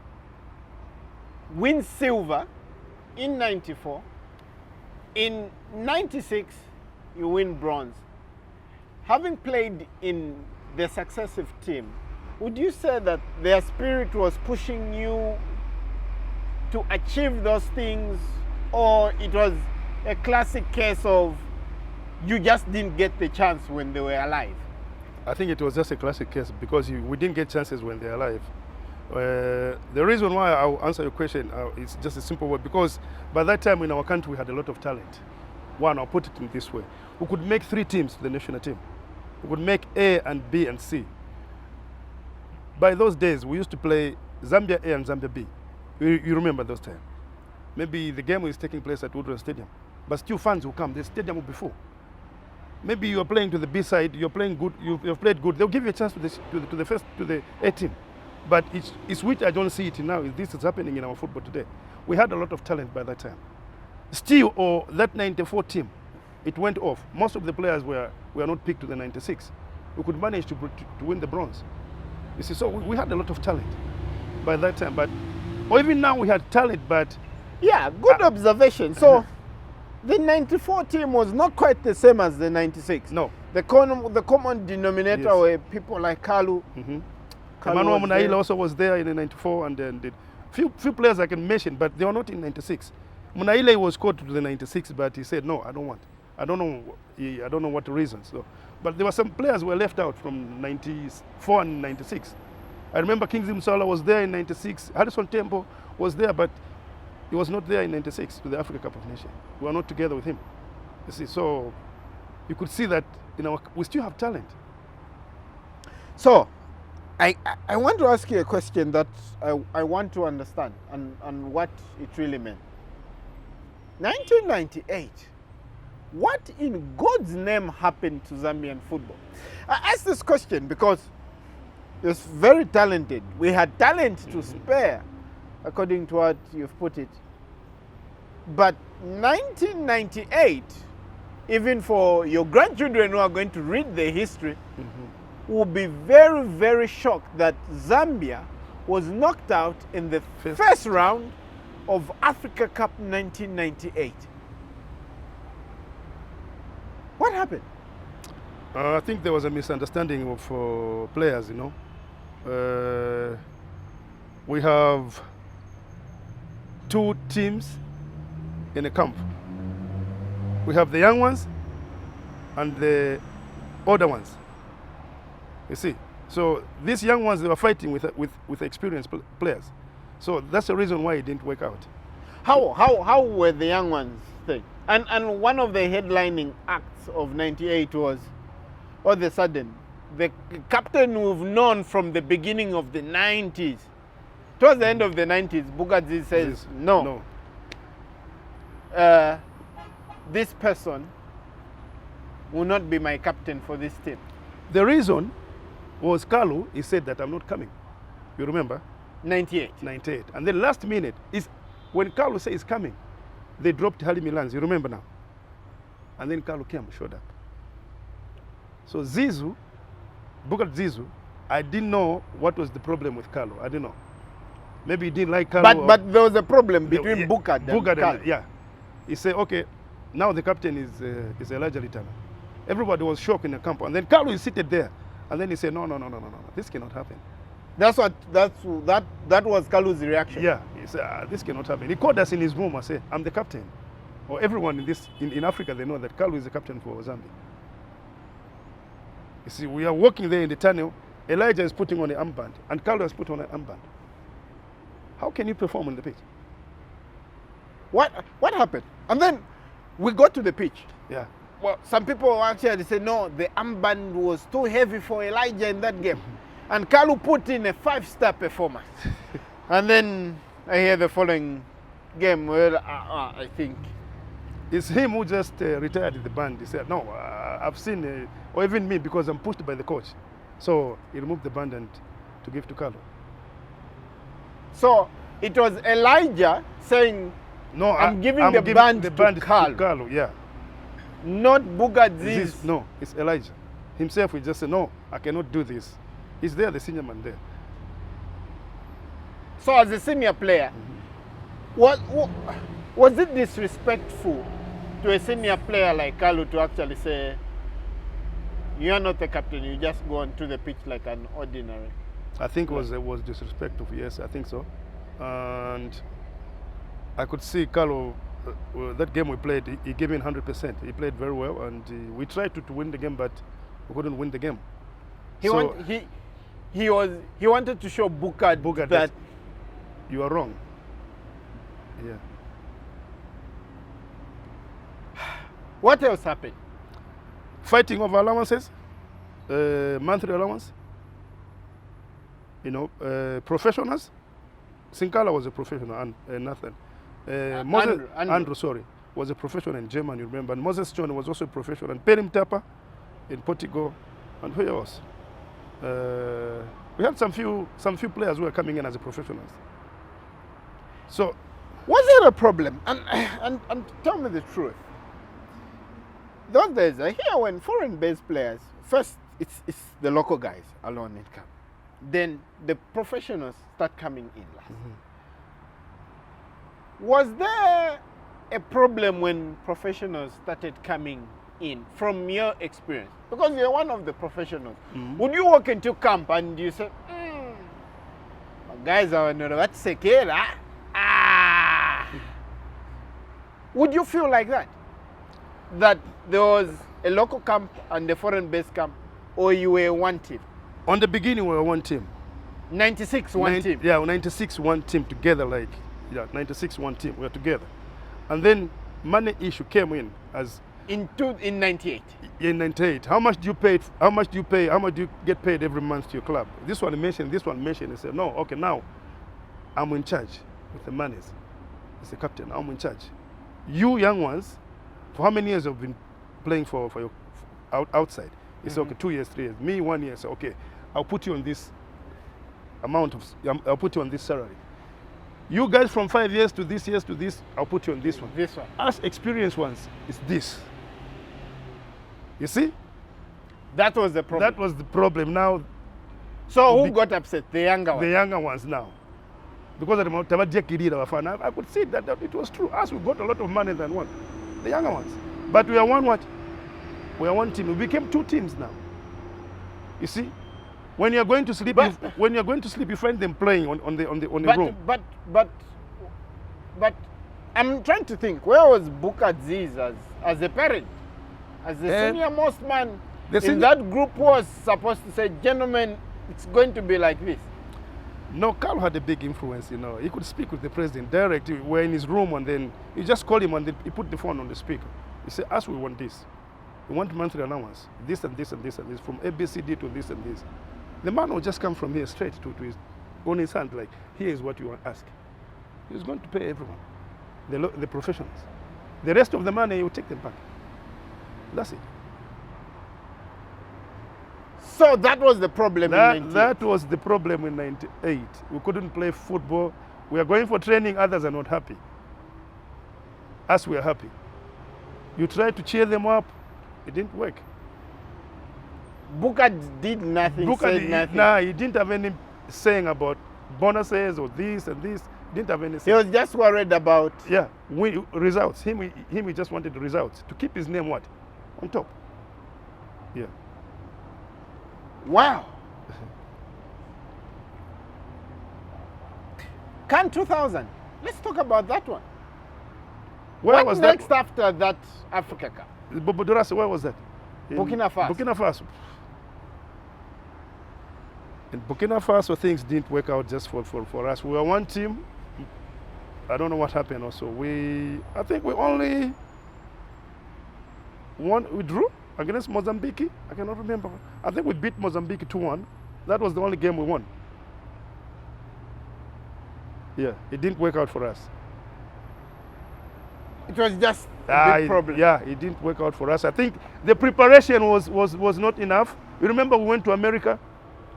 wins silver in 94. In 96, you win bronze. Having played in the successive team, would you say that their spirit was pushing you to achieve those things, or it was a classic case of you just didn't get the chance when they were alive? I think it was just a classic case because we didn't get chances when they're alive. The reason why I'll answer your question is just a simple word, because by that time in our country we had a lot of talent. One, I'll put it in this way. We could make 3 teams to the national team. We could make A and B and C. By those days, we used to play Zambia A and Zambia B. You remember those times. Maybe the game is taking place at Woodrow Stadium, but still fans will come. The stadium will be full. Maybe you are playing to the B side, you're playing good, you've played good. They'll give you a chance to the A team. But it's which I don't see it now. This is happening in our football today. We had a lot of talent by that time. Still, or that 94 team, it went off. Most of the players were not picked to the 96. We could manage to win the bronze. You see, so we had a lot of talent by that time. Or even now we had talent, but... Yeah, good observation. So, the 94 team was not quite the same as the 96. No. The common denominator were people like Kalu. Emmanuel Munaila also was there in the 94, and then few players I can mention, but they were not in 96. Munaila was called to the 96, but he said, no, I don't want. I don't know what reasons. So, but there were some players who were left out from 94 and 96. I remember Kingsley Musala was there in 96. Andrew Tembo was there, but he was not there in 96 to the Africa Cup of Nations. We were not together with him. You see, so you could see that we still have talent. So, I want to ask you a question that I want to understand and what it really meant. 1998, what in God's name happened to Zambian football? I ask this question because it's very talented. We had talent to spare, according to what you've put it. But 1998, even for your grandchildren who are going to read the history, will be very, very shocked that Zambia was knocked out in the first round of Africa Cup 1998. What happened? I think there was a misunderstanding of players, we have 2 teams in a camp. We have the young ones and the older ones. You see, so these young ones, they were fighting with experienced players. So that's the reason why it didn't work out. How were the young ones thing? And one of the headlining acts of 98 was, all of a sudden, the captain we've known from the beginning of the 90s. Towards the end of the 90s, Bugadzi says, no. This person will not be my captain for this team. The reason was Kalu, he said that I'm not coming. You remember? 98. 98. And then last minute, is when Kalu said he's coming, they dropped Hali Milans. You remember now? And then Kalu came, showed up. So Zizu, Bugat Zizu, I didn't know what was the problem with Kalu. I didn't know. Maybe he didn't like Kalu. But there was a problem between Bugat and Kalu. Yeah. He said, okay, now the captain is Elijah Litana. Everybody was shocked in the camp. And then Kalu is seated there. And then he said, no, this cannot happen. That was Kalu's reaction. Yeah, he said, this cannot happen. He called us in his room and said, I'm the captain. Or everyone in Africa, they know that Kalu is the captain for Zambia. You see, we are walking there in the tunnel. Elijah is putting on the armband, and Kalu has put on an armband. How can you perform on the pitch? What happened? And then we got to the pitch. Yeah. Well, some people actually said, no, the armband was too heavy for Elijah in that game. And Kalu put in a 5-star performance. And then I hear the following game where I think it's him who just retired in the band. He said, no, I've seen, or even me, because I'm pushed by the coach. So he removed the band and to give to Kalu. So it was Elijah saying, no, I'm giving the band to Kalu. Yeah. Not Bugadzi. No, it's Elijah. Himself will just say, no, I cannot do this. He's there, the senior man there. So as a senior player, was it disrespectful to a senior player like Kalu to actually say, you are not the captain, you just go onto the pitch like an ordinary? I think it was disrespectful, yes, I think so. And I could see Kalu, that game we played, he gave in 100%. He played very well, and we tried to win the game, but we couldn't win the game. He wanted to show Bugat that you are wrong. Yeah. What else happened? Fighting over allowances, monthly allowance. You know, professionals. Sinkala was a professional, and Nathan. Andrew, sorry, was a professional in Germany, you remember. And Moses Chon was also a professional. And Perim Tapa in Portugal. And who else? We had some few players who were coming in as a professionals. So, was there a problem? And tell me the truth. Those days, I hear when foreign-based players, first it's the local guys alone that come. Then the professionals start coming in last. Was there a problem when professionals started coming in, from your experience? Because you're one of the professionals. Would you walk into camp and you say, guys are not secure? Would you feel like that? That there was a local camp and a foreign-based camp, or you were one team? On the beginning, we were one team. 96, one team? Yeah, 96, one team together, 96, one team, we were together. And then money issue came in as... In 98? In 98. How much do you pay? How much do you get paid every month to your club? This one mentioned, They said, no, okay, now I'm in charge with the monies. It's the captain, I'm in charge. You young ones, for how many years have been playing for your outside? He said, okay, 2 years, 3 years. Me, 1 year. So, okay, I'll put you on this amount of, I'll put you on this salary. You guys from 5 years to this, I'll put you on this one. This one. Us experienced ones, it's this. You see? That was the problem. That was the problem. Now, so who got upset? The younger ones? The younger ones now. Because of the I could see that it was true. Us, we got a lot of money than one. The younger ones. But we are one what? We are one team. We became two teams now. You see? When you're going to sleep, you find them playing on the room. But I'm trying to think. Where was Bugadzi as a parent, as the senior most man in that group was supposed to say, gentlemen, it's going to be like this? No, Carl had a big influence. You know, he could speak with the president directly. We're in his room, and then you just call him, and then he put the phone on the speaker. He said, "Us, we want this." We want monthly allowance, this and this and this and this, from ABCD to this and this. The man will just come from here straight to his on his hand, like, here is what you want to ask. He's going to pay everyone, the professionals. The rest of the money, you take them back. That's it. So that was the problem in 98. That was the problem in 98. We couldn't play football. We are going for training, others are not happy. Us, we are happy. You try to cheer them up, it didn't work. Booker did nothing, said nothing. Nah, he didn't have any saying about bonuses or this and this. He didn't have any He saying. was just worried about... Yeah, results. He just wanted the results. To keep his name what? On top. Yeah. Wow. CAN 2000. Let's talk about that one. Where what was next that? after that Africa Cup? Bobodorasi, where was that? In Burkina Faso. Burkina Faso. In Burkina Faso, things didn't work out just for us. We were one team. I don't know what happened also. I think we only we drew against Mozambique. I cannot remember. I think we beat Mozambique 2-1. That was the only game we won. Yeah, it didn't work out for us. It was just a big problem. Yeah, it didn't work out for us. I think the preparation was not enough. You remember we went to America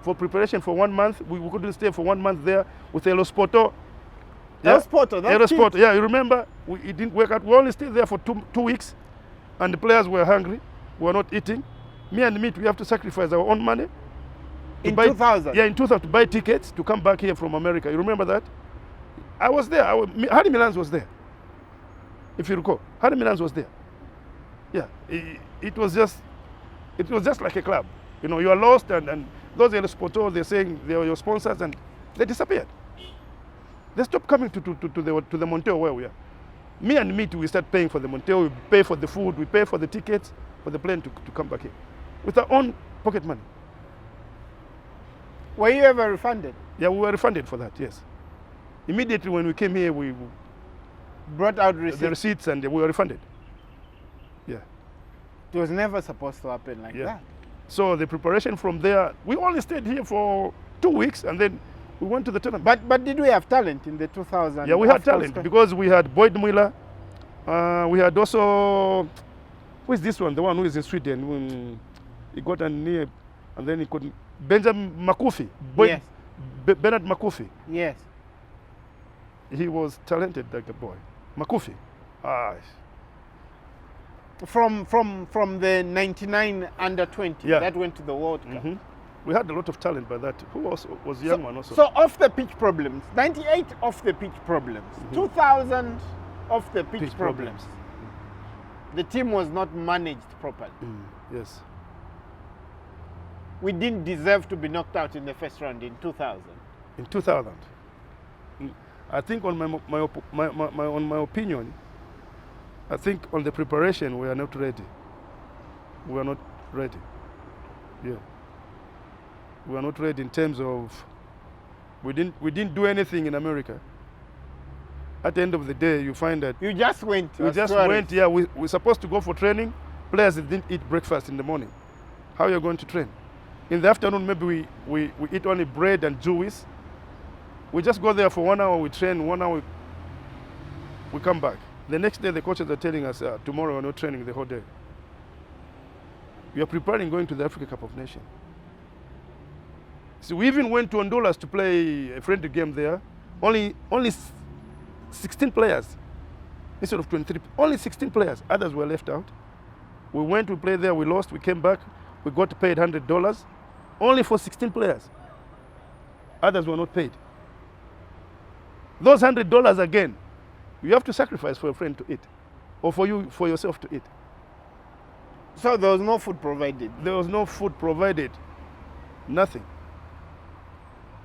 for preparation for 1 month. We couldn't stay for 1 month there with Elosporto. Yeah? Elosporto, that's Elosporto, yeah, you remember? It didn't work out. We only stayed there for two weeks, and the players were hungry. We were not eating. Me and Meat, we have to sacrifice our own money. In 2000? Yeah, in 2000, to buy tickets to come back here from America. You remember that? I was there. Harry Milans was there. If you recall, Harry Milans was there. Yeah, it was just like a club. You know, you are lost, and those Elosporto, they're saying they were your sponsors, and they disappeared. They stopped coming to the Monteo where we are. Me and Meat, we start paying for the Monteo, we pay for the food, we pay for the tickets for the plane to come back here with our own pocket money. Were you ever refunded? Yeah, we were refunded for that, yes. Immediately when we came here, we Brought out receipts? the receipts, and we were refunded. Yeah. It was never supposed to happen like that. So the preparation from there, we only stayed here for 2 weeks, and then we went to the tournament. But did we have talent in the 2000? Yeah, we had talent because we had Boyd Muller. We had also, who is this one? The one who is in Sweden. When he got a knee, and then he couldn't. Benjamin Makufi. Yes. Bernard Makufi. Yes. He was talented like a boy. Makufi. From the 99 under-20 that went to the World Cup. We had a lot of talent by that. Who was young one also? So off the pitch problems. 98 off the pitch problems. 2000 off the pitch problems. The team was not managed properly. Yes. We didn't deserve to be knocked out in the first round in 2000. In 2000. I think on my opinion, I think on the preparation we are not ready. We are not ready. Yeah. We are not ready in terms of we didn't do anything in America. At the end of the day, you find that you just went. We just went. Yeah, we're supposed to go for training. Players didn't eat breakfast in the morning. How are you going to train? In the afternoon, maybe we eat only bread and juice. We just go there for 1 hour, we train, 1 hour, we come back. The next day, the coaches are telling us, tomorrow we're not training the whole day. We are preparing going to the Africa Cup of Nations. So we even went to Honduras to play a friendly game there. Only 16 players instead of 23. Only 16 players. Others were left out. We went, we played there, we lost, we came back. We got paid $100 only for 16 players. Others were not paid. Those $100 again, you have to sacrifice for a friend to eat, or for yourself to eat. So there was no food provided? There was no food provided. Nothing.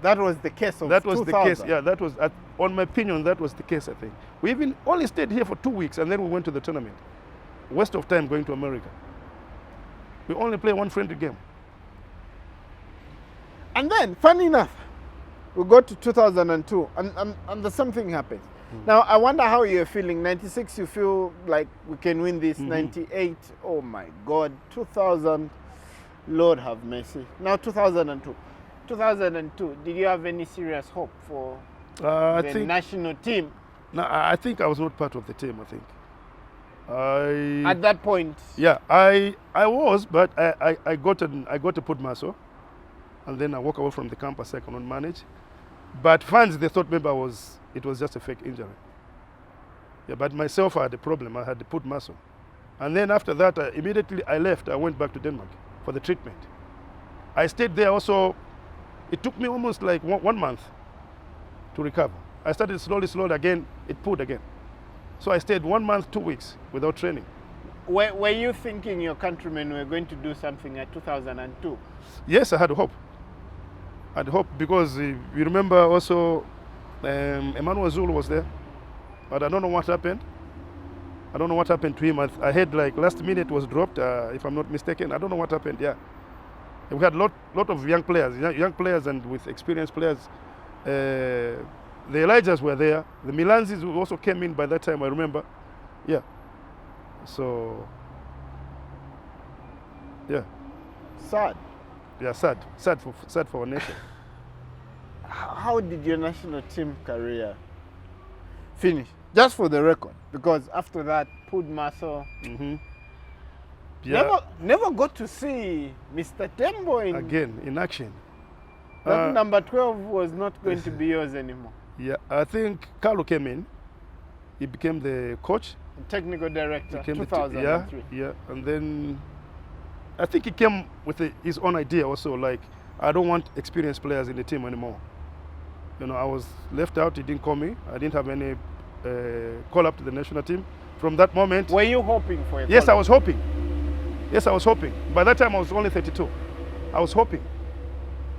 That was the case of 2000? That was the case, yeah. That was, on my opinion, that was the case, I think. We even only stayed here for 2 weeks, and then we went to the tournament. Waste of time going to America. We only play one friendly game. And then, funny enough, we go to 2002, and the same thing happens. Now, I wonder how you're feeling. 96, you feel like we can win this. 98, oh my God. 2000, Lord have mercy. Now, 2002. 2002, did you have any serious hope for the national team? No, I think I was not part of the team, I think. At that point? Yeah, I was, but I got a put muscle, and then I walk away from the campus. I cannot manage. But fans, they thought maybe it was just a fake injury. Yeah, but myself, I had a problem. I had the put muscle. And then after that, immediately I left. I went back to Denmark for the treatment. I stayed there also. It took me almost like 1 month to recover. I started slowly again. It pulled again. So I stayed 1 month, 2 weeks without training. Were you thinking your countrymen were going to do something at 2002? Yes, I had hope. I had hope because you remember also Emmanuel Zulu was there, but I don't know what happened. I don't know what happened to him. I heard like last minute was dropped, if I'm not mistaken. I don't know what happened. Yeah, we had lot of young players and with experienced players. The Elijahs were there. The Milanzis also came in by that time, I remember. Yeah. So, yeah. Sad. Yeah, sad. Sad for our nation. How did your national team career finish? Just for the record, because after that, pulled muscle. Yeah. Never got to see Mr. Tembo in action. That number 12 was not going to be yours anymore. Yeah, I think Carlo came in. He became the coach. Technical director, 2003. Yeah, and then I think he came with his own idea also, like, I don't want experienced players in the team anymore. You know, I was left out, he didn't call me. I didn't have any call up to the national team. From that moment... Were you hoping for it? Yes, I was hoping. Yes, I was hoping. By that time, I was only 32. I was hoping.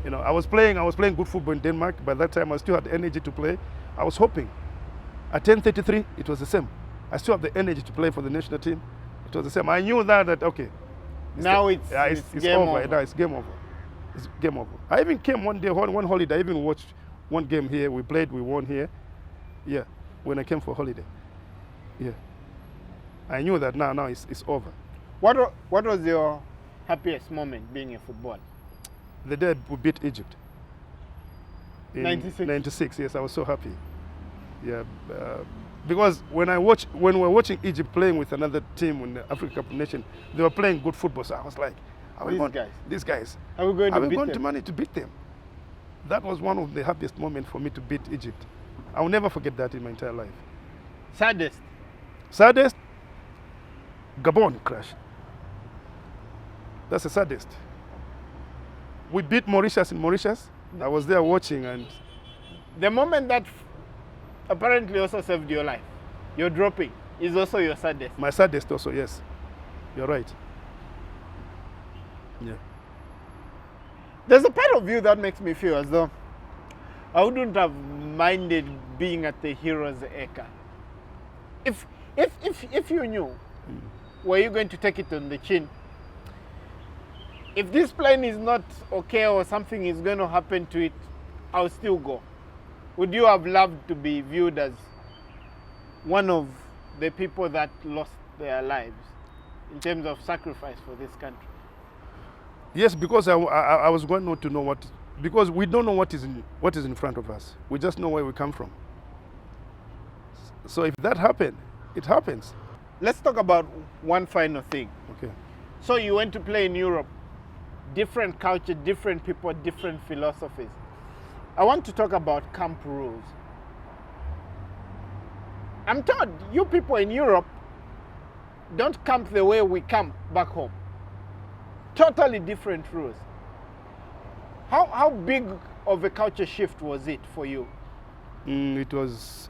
You know, I was playing good football in Denmark. By that time, I still had energy to play. I was hoping. At 10:33, it was the same. I still have the energy to play for the national team. It was the same. I knew that okay. Now it's game over. Now it's game over. It's game over. I even came one day, one holiday. I even watched one game here. We played, we won here. Yeah, when I came for holiday. Yeah. I knew that now it's over. What was your happiest moment being a footballer? The day we beat Egypt. In 96? 96, yes, I was so happy. Yeah, because when we were watching Egypt playing with another team in the Africa Cup of Nations, they were playing good football. So I was like, these guys, are we going to manage to beat them? That was one of the happiest moments for me to beat Egypt. I will never forget that in my entire life. Saddest? Saddest? Gabon crash. That's the saddest. We beat Mauritius in Mauritius. I was there watching, and the moment that apparently also saved your life, your dropping, is also your saddest. My saddest also, yes. You're right. Yeah. There's a part of you that makes me feel as though I wouldn't have minded being at the Heroes Acre. If you knew, were you going to take it on the chin? If this plane is not okay or something is going to happen to it, I'll still go. Would you have loved to be viewed as one of the people that lost their lives in terms of sacrifice for this country? Yes, because I was going to know what, because we don't know what is in front of us. We just know where we come from. So if that happened, it happens. Let's talk about one final thing. Okay. So you went to play in Europe. Different culture, different people, different philosophies. I want to talk about camp rules. I'm told you people in Europe don't camp the way we camp back home. Totally different rules. How big of a culture shift was it for you? It was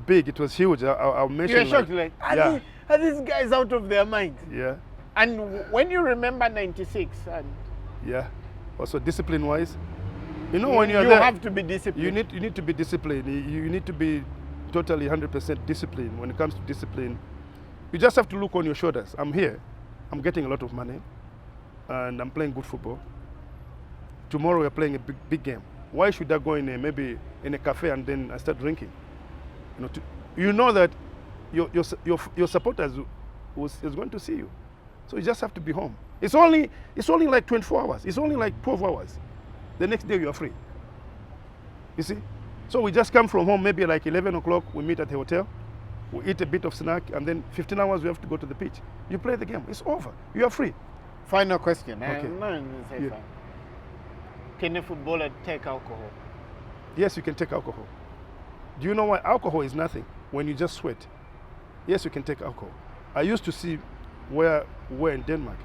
big. It was huge. I'll mention. You're shocked, are these guys out of their minds? Yeah. And when you remember 96 and yeah, also discipline-wise, you know, when you're there, you have to be disciplined. You need to be disciplined. You need to be totally 100% disciplined. When it comes to discipline, you just have to look on your shoulders. I'm here. I'm getting a lot of money, and I'm playing good football. Tomorrow we're playing a big game. Why should I go in maybe in a cafe and then I start drinking? You know that your supporters is going to see you, so you just have to be home. It's only like 24 hours. It's only like 12 hours. The next day you are free. You see, so we just come from home maybe like 11 o'clock. We meet at the hotel. We eat a bit of snack, and then 15 hours we have to go to the pitch. You play the game. It's over. You are free. Final question. Okay. Yeah. Can a footballer take alcohol? Yes, you can take alcohol. Do you know why? Alcohol is nothing when you just sweat. Yes, you can take alcohol. I used to see where we're in Denmark.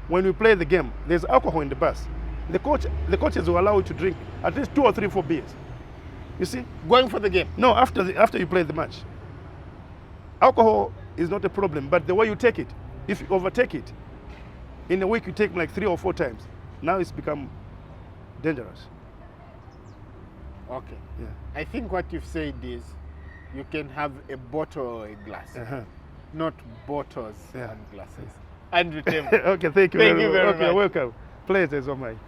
When we play the game, there's alcohol in the bus. The coaches will allow you to drink at least 2 or 3, 4 beers. You see? Going for the game? No, after you play the match. Alcohol is not a problem, but the way you take it, if you overtake it, in a week you take like 3 or 4 times. Now it's become dangerous. Okay. Yeah. I think what you've said is you can have a bottle or a glass, not bottles and glasses. Andrew Tembo. Okay, thank you very much. much. Okay, welcome. Pleasure is all mine.